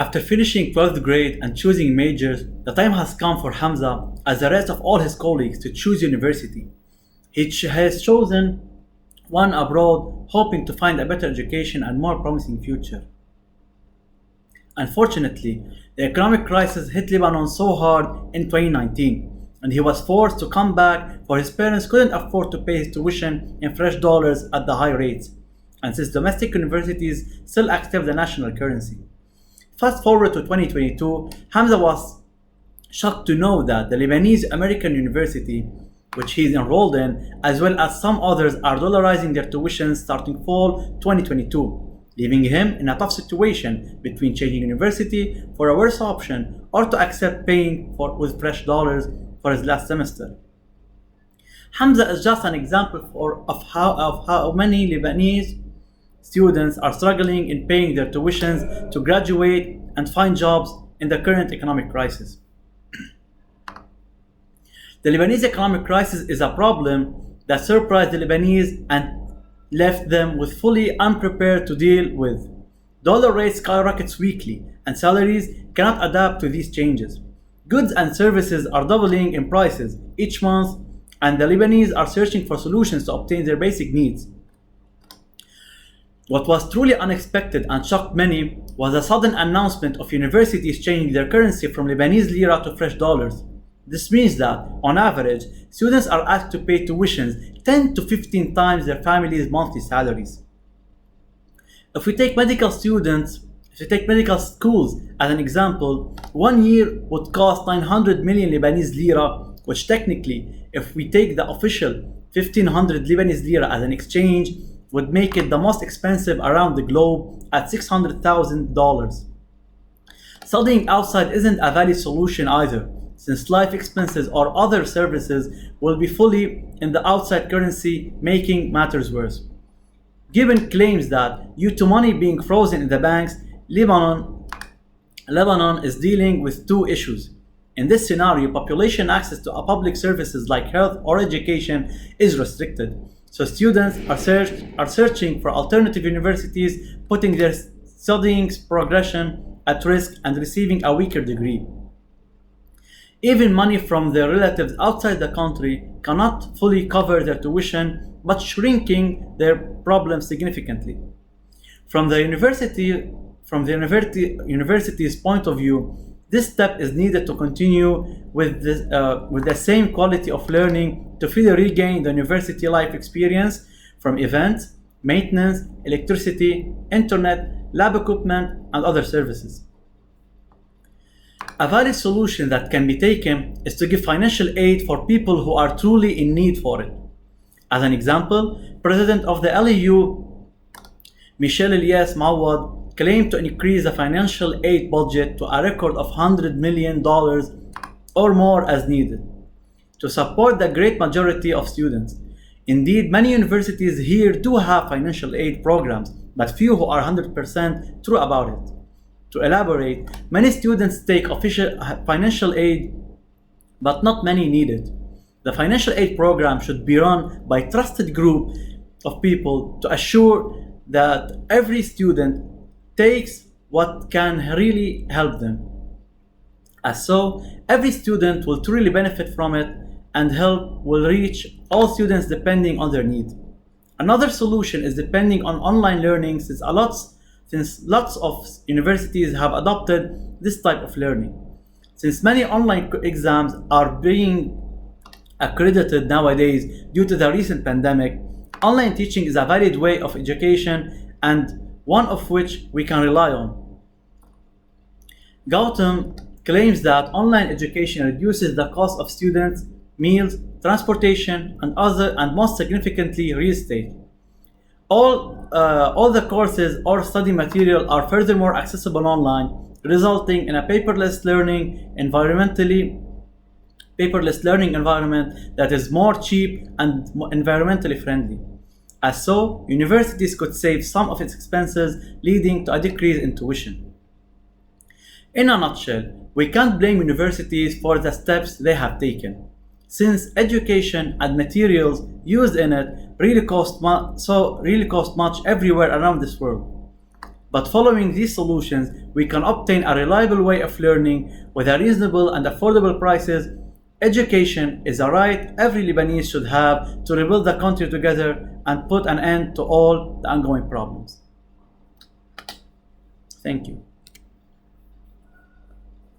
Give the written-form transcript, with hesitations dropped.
After finishing 12th grade and choosing majors, the time has come for Hamza, as the rest of all his colleagues, to choose university. Has chosen one abroad, hoping to find a better education and more promising future. Unfortunately, the economic crisis hit Lebanon so hard in 2019, and he was forced to come back, for his parents couldn't afford to pay his tuition in fresh dollars at the high rates, and since domestic universities still accept the national currency. Fast forward to 2022, Hamza was shocked to know that the Lebanese American University, which he is enrolled in, as well as some others, are dollarizing their tuition starting fall 2022, leaving him in a tough situation between changing university for a worse option or to accept paying with fresh dollars for his last semester. Hamza is just an example of how many Lebanese students are struggling in paying their tuitions to graduate and find jobs in the current economic crisis. The Lebanese economic crisis is a problem that surprised the Lebanese and left them with fully unprepared to deal with. Dollar rates skyrockets weekly, and salaries cannot adapt to these changes. Goods and services are doubling in prices each month, and the Lebanese are searching for solutions to obtain their basic needs. What was truly unexpected and shocked many was the sudden announcement of universities changing their currency from Lebanese lira to fresh dollars. This means that, on average, students are asked to pay tuitions 10 to 15 times their family's monthly salaries. If we take medical schools as an example, 1 year would cost 900 million Lebanese lira, which technically, if we take the official 1500 Lebanese lira as an exchange, would make it the most expensive around the globe at $600,000. Studying outside isn't a valid solution either, since life expenses or other services will be fully in the outside currency, making matters worse. Given claims that, due to money being frozen in the banks, Lebanon is dealing with two issues. In this scenario, population access to public services like health or education is restricted. So students are searching for alternative universities, putting their studying progression at risk and receiving a weaker degree. Even money from their relatives outside the country cannot fully cover their tuition, but shrinking their problems significantly. From the university's point of view, this step is needed to continue with the same quality of learning to fully regain the university life experience from events, maintenance, electricity, internet, lab equipment, and other services. A valid solution that can be taken is to give financial aid for people who are truly in need for it. As an example, President of the LEU, Michel Elias Mawad, claimed to increase the financial aid budget to a record of $100 million or more as needed to support the great majority of students. Indeed, many universities here do have financial aid programs, but few who are 100% true about it. To elaborate, many students take official financial aid, but not many need it. The financial aid program should be run by a trusted group of people to assure that every student takes what can really help them. As so, every student will truly benefit from it, and help will reach all students depending on their need. Another solution is depending on online learning, since lots of universities have adopted this type of learning. Since many online exams are being accredited nowadays due to the recent pandemic, online teaching is a valid way of education and one of which we can rely on. Gautam claims that online education reduces the cost of students' meals, transportation, and most significantly, real estate. All the courses or study material are furthermore accessible online, resulting in a paperless learning environment that is more cheap and environmentally friendly. As so, universities could save some of its expenses, leading to a decrease in tuition. In a nutshell, we can't blame universities for the steps they have taken, since education and materials used in it really cost much everywhere around this world. But following these solutions, we can obtain a reliable way of learning with a reasonable and affordable prices. Education is a right every Lebanese should have to rebuild the country together and put an end to all the ongoing problems. Thank you.